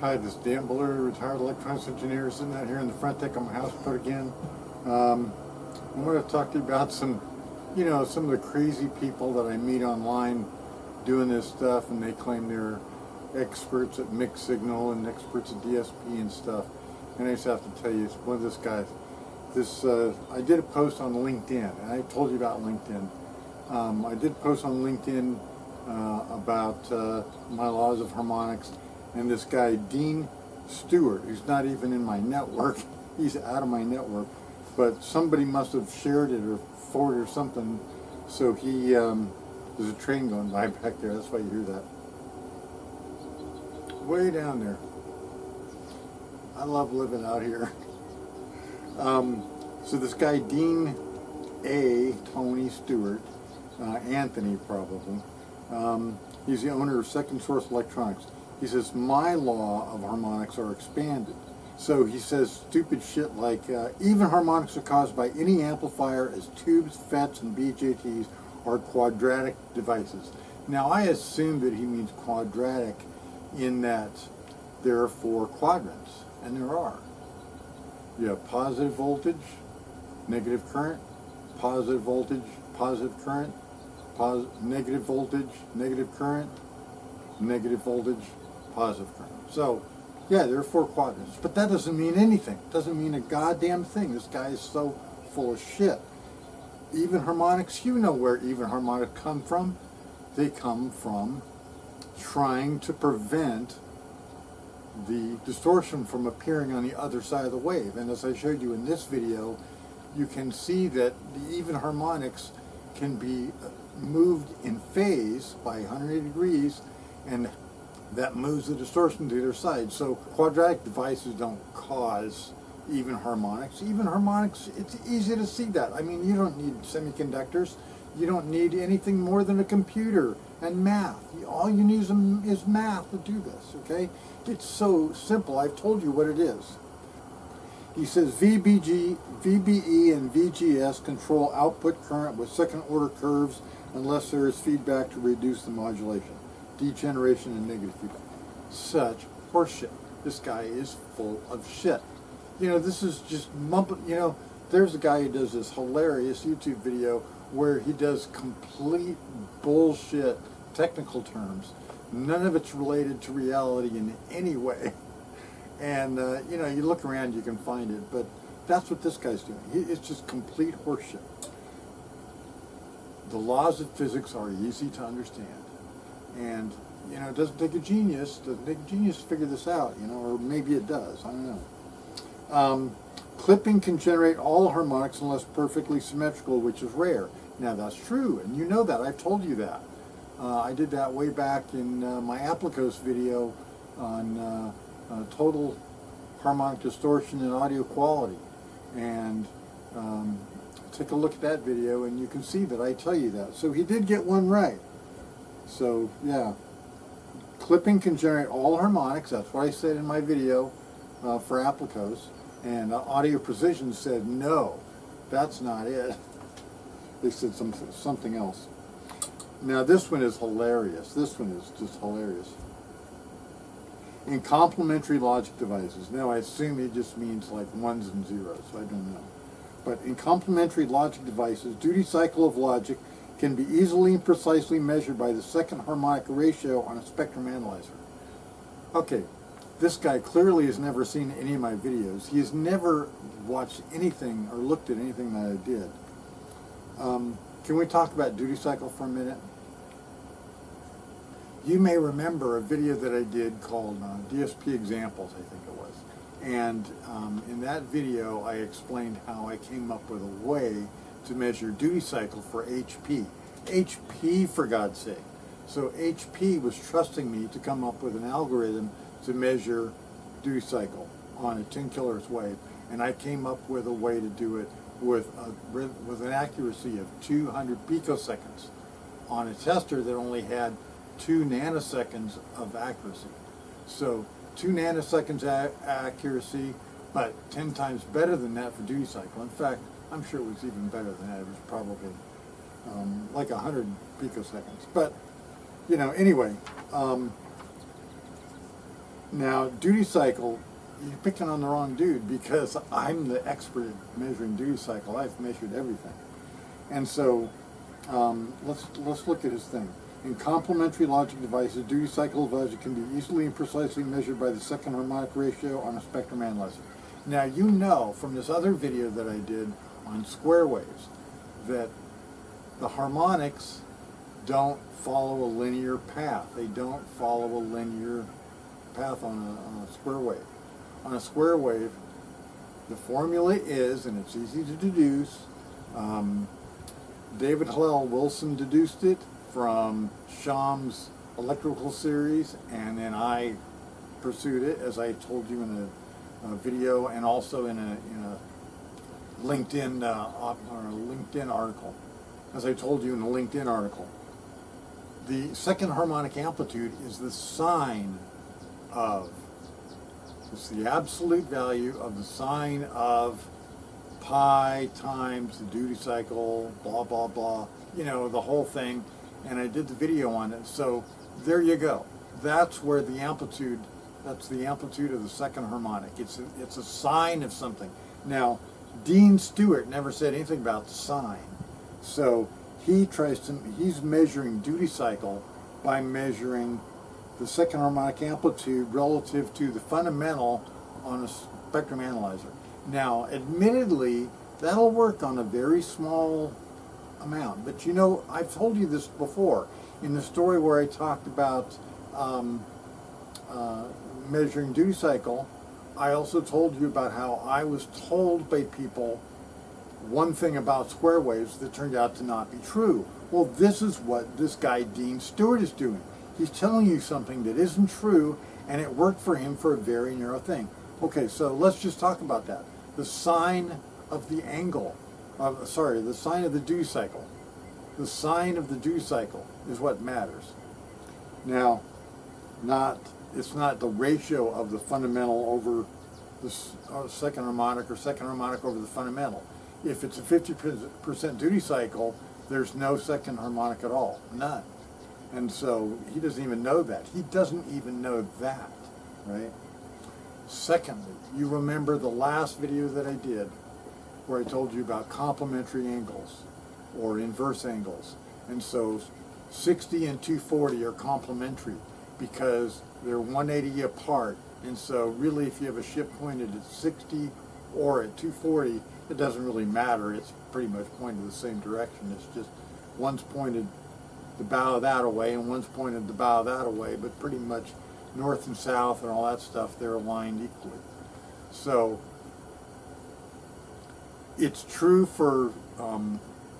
Hi, this is Dan Buller, retired electronics engineer, sitting out here in the front deck of my house put again. I'm going to talk to you about some of the crazy people that I meet online doing this stuff, and they claim they're experts at mixed signal and experts at DSP and stuff. And I just have to tell you, it's one of these guys. I did a post on LinkedIn, and I told you about LinkedIn. I did a post on LinkedIn about my laws of harmonics. And this guy, Dean Stewart, who's not even in my network, he's out of my network, but somebody must have shared it or forwarded or something, so he, there's a train going by back there, that's why you hear that. Way down there. I love living out here. So this guy, Dean Tony Stewart, Anthony probably, he's the owner of Second Source Electronics. He says, my law of harmonics are expanded. So he says stupid shit like, even harmonics are caused by any amplifier as tubes, FETs, and BJTs are quadratic devices. Now I assume that he means quadratic in that there are 4 quadrants, and there are. You have positive voltage, negative current, positive voltage, positive current, negative voltage, negative current, negative voltage, positive current. So, yeah, there are 4 quadrants, but that doesn't mean anything. It doesn't mean a goddamn thing. This guy is so full of shit. Even harmonics, you know where even harmonics come from. They come from trying to prevent the distortion from appearing on the other side of the wave. And as I showed you in this video, you can see that the even harmonics can be moved in phase by 180 degrees, and that moves the distortion to their side. So quadratic devices don't cause even harmonics. Even harmonics, it's easy to see that. I mean, you don't need semiconductors. You don't need anything more than a computer and math. All you need is math to do this, okay? It's so simple. I've told you what it is. He says VBE and VGS control output current with second order curves unless there is feedback to reduce the modulation, degeneration, and negative feedback. Such horseshit. This guy is full of shit. You know, this is just mumbling. You know, there's a guy who does this hilarious YouTube video where he does complete bullshit technical terms. None of it's related to reality in any way. And, you know, you look around, you can find it, but that's what this guy's doing. It's just complete horseshit. The laws of physics are easy to understand. And, you know, it doesn't take a genius to figure this out, you know, or maybe it does, I don't know. Clipping can generate all harmonics unless perfectly symmetrical, which is rare. Now that's true, and you know that, I've told you that. I did that way back in my Applicos video on total harmonic distortion and audio quality. And take a look at that video and you can see that I tell you that. So he did get one right. So yeah, clipping can generate all harmonics. That's what I said in my video for Applicos. And Audio Precision said, no, that's not it. They said something else. Now this one is hilarious. This one is just hilarious. In complementary logic devices. Now I assume he just means like ones and zeros. I don't know. But in complementary logic devices, duty cycle of logic can be easily and precisely measured by the second harmonic ratio on a spectrum analyzer. Okay, this guy clearly has never seen any of my videos. He has never watched anything or looked at anything that I did. Can we talk about duty cycle for a minute? You may remember a video that I did called DSP Examples, I think it was. And in that video, I explained how I came up with a way to measure duty cycle for HP. HP, for God's sake. So HP was trusting me to come up with an algorithm to measure duty cycle on a 10 kHz wave. And I came up with a way to do it with an accuracy of 200 picoseconds on a tester that only had 2 nanoseconds of accuracy. So 2 nanoseconds accuracy, but 10 times better than that for duty cycle. In fact, I'm sure it was even better than that. It was probably like 100 picoseconds. But, you know, anyway, Now, duty cycle, you're picking on the wrong dude, because I'm the expert at measuring duty cycle. I've measured everything. And so let's look at his thing. In complementary logic devices, duty cycle of logic can be easily and precisely measured by the second harmonic ratio on a spectrum analyzer. Now, you know from this other video that I did on square waves that the harmonics don't follow a linear path. They don't follow a linear path on a square wave. On a square wave, the formula is, and it's easy to deduce, David Hillel Wilson deduced it from Sham's electrical series, and then I pursued it, as I told you in a video, and also in a LinkedIn LinkedIn article. As I told you in the LinkedIn article, the second harmonic amplitude is the sine of, it's the absolute value of the sine of pi times the duty cycle, blah, blah, blah, you know, the whole thing. And I did the video on it. So there you go. That's where the amplitude, that's the amplitude of the second harmonic. It's a sine of something. Now, Dean Stewart never said anything about the sine. So he's measuring duty cycle by measuring the second harmonic amplitude relative to the fundamental on a spectrum analyzer. Now, admittedly, that'll work on a very small amount. But you know, I've told you this before in the story where I talked about measuring duty cycle. I also told you about how I was told by people one thing about square waves that turned out to not be true. Well, this is what this guy Dean Stewart is doing. He's telling you something that isn't true, and it worked for him for a very narrow thing. Okay, so let's just talk about that. The sine of the angle, the sine of the duty cycle. The sine of the duty cycle is what matters. Now, it's not the ratio of the fundamental over the second harmonic, or second harmonic over the fundamental. If it's a 50% duty cycle, there's no second harmonic at all, none. And so he doesn't even know that. He doesn't even know that, right? Secondly, you remember the last video that I did where I told you about complementary angles or inverse angles. And so 60 and 240 are complementary because they're 180 apart. And so really, if you have a ship pointed at 60 or at 240, it doesn't really matter. It's pretty much pointed the same direction. It's just one's pointed the bow that away and one's pointed the bow that away, but pretty much north and south and all that stuff, they're aligned equally. So it's true for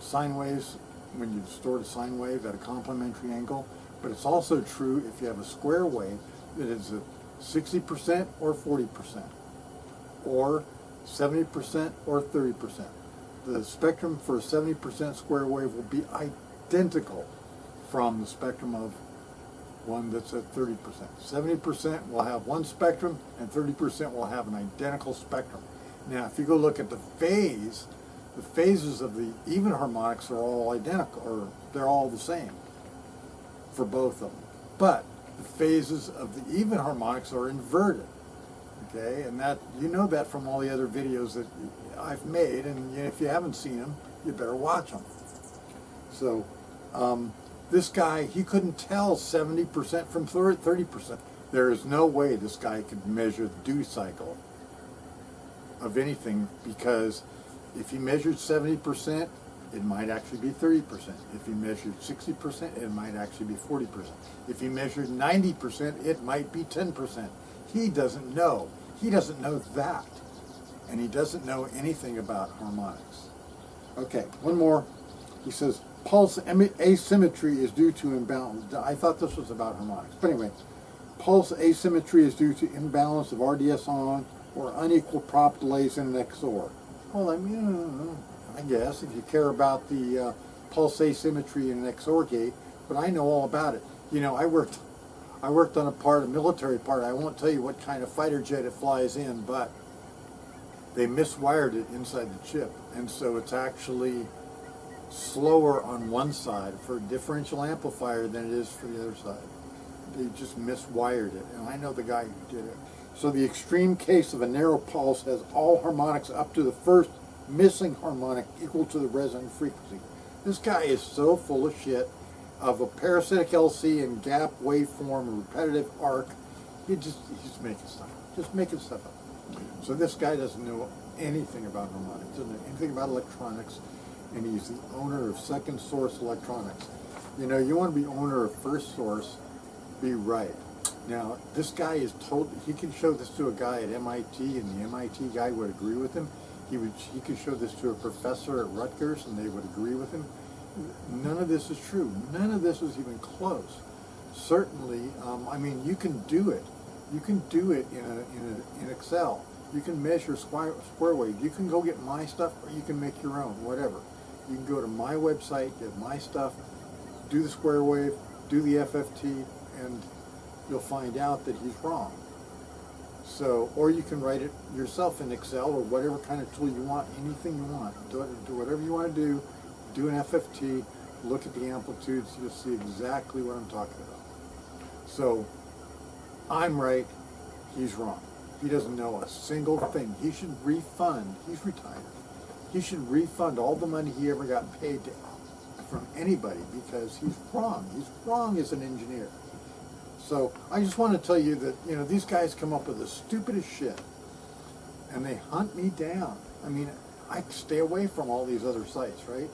sine waves when you distort a sine wave at a complementary angle, but it's also true if you have a square wave that is a 60% or 40%, or 70% or 30%. The spectrum for a 70% square wave will be identical from the spectrum of one that's at 30%. 70% will have one spectrum, and 30% will have an identical spectrum. Now, if you go look at the phases of the even harmonics are all identical, or they're all the same for both of them. But the phases of the even harmonics are inverted. Okay, and that, you know that from all the other videos that I've made, and if you haven't seen them, you better watch them. So, this guy, he couldn't tell 70% from 30%. There is no way this guy could measure the duty cycle of anything, because if he measured 70%, it might actually be 30%. If he measured 60%, it might actually be 40%. If he measured 90%, it might be 10%. He doesn't know. He doesn't know that. And he doesn't know anything about harmonics. Okay, one more. He says, pulse asymmetry is due to imbalance. I thought this was about harmonics. But anyway, pulse asymmetry is due to imbalance of RDS on or unequal prop delays in an XOR. Well, I mean, I guess, if you care about the pulse asymmetry in an XOR gate, but I know all about it. You know, I worked on a military part. I won't tell you what kind of fighter jet it flies in, but they miswired it inside the chip, and so it's actually slower on one side for a differential amplifier than it is for the other side. they just miswired it, and I know the guy who did it. So the extreme case of a narrow pulse has all harmonics up to the first missing harmonic equal to the resonant frequency. This guy is so full of shit of a parasitic LC and gap waveform, a repetitive arc. He's just making stuff up. Just making stuff up. So this guy doesn't know anything about harmonics, doesn't know anything about electronics, and he's the owner of Second Source Electronics. You know, you want to be owner of First Source, be right. Now, this guy is told, he can show this to a guy at MIT, and the MIT guy would agree with him. He could show this to a professor at Rutgers, and they would agree with him. None of this is true. None of this is even close. Certainly, I mean, you can do it. You can do it in Excel. You can measure square wave. You can go get my stuff, or you can make your own, whatever. You can go to my website, get my stuff, do the square wave, do the FFT, and you'll find out that he's wrong. So, or you can write it yourself in Excel or whatever kind of tool you want, anything you want. Do whatever you want to do an FFT, look at the amplitudes, you'll see exactly what I'm talking about. So, I'm right, he's wrong. He doesn't know a single thing. He should refund, he's retired. He should refund all the money he ever got paid from anybody because he's wrong. He's wrong as an engineer. So I just want to tell you that, you know, these guys come up with the stupidest shit and they hunt me down. I mean, I stay away from all these other sites, right?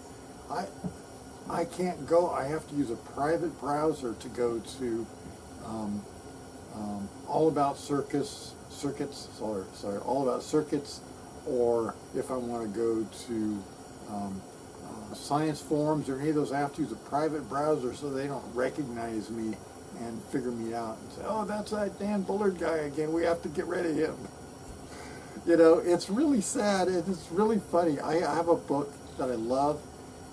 I can't go, I have to use a private browser to go to All About Circuits, All About Circuits, or if I want to go to science forums or any of those, I have to use a private browser so they don't recognize me and figure me out and say, oh, that's that Dan Bullard guy again, we have to get rid of him. You know, it's really sad, it's really funny. I have a book that I love.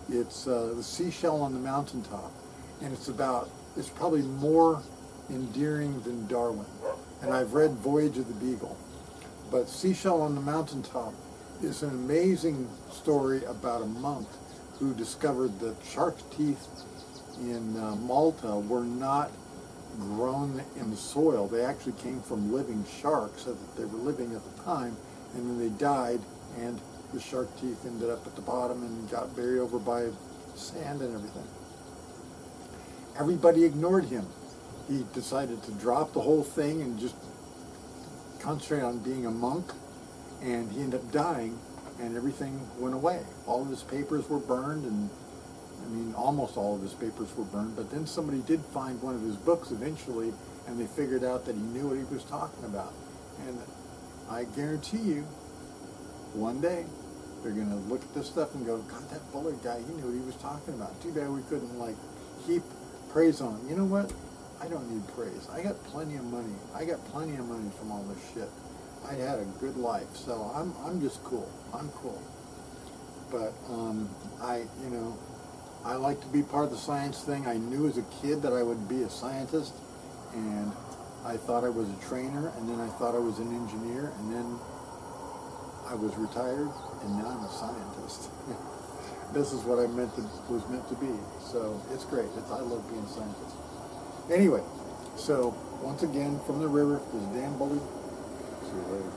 It's The Seashell on the Mountaintop, and it's probably more endearing than Darwin. And I've read Voyage of the Beagle. But Seashell on the Mountaintop is an amazing story about a monk who discovered that shark's teeth in Malta were not grown in the soil. They actually came from living sharks that they were living at the time, and then they died, and the shark teeth ended up at the bottom and got buried over by sand and everything. Everybody ignored him. He decided to drop the whole thing and just concentrate on being a monk, and he ended up dying, and everything went away. All of his papers were burned, and I mean, almost all of his papers were burned, but then somebody did find one of his books eventually, and they figured out that he knew what he was talking about. And I guarantee you, one day, they're going to look at this stuff and go, God, that Bullard guy, he knew what he was talking about. Too bad we couldn't, like, heap praise on him. You know what? I don't need praise. I got plenty of money. I got plenty of money from all this shit. I had a good life, so I'm just cool. I'm cool. But, I like to be part of the science thing. I knew as a kid that I would be a scientist, and I thought I was a trainer, and then I thought I was an engineer, and then I was retired, and now I'm a scientist. This is what I was meant to be. So it's great. I love being a scientist. Anyway, so once again, from the river, this is Dan Bullard. See you later.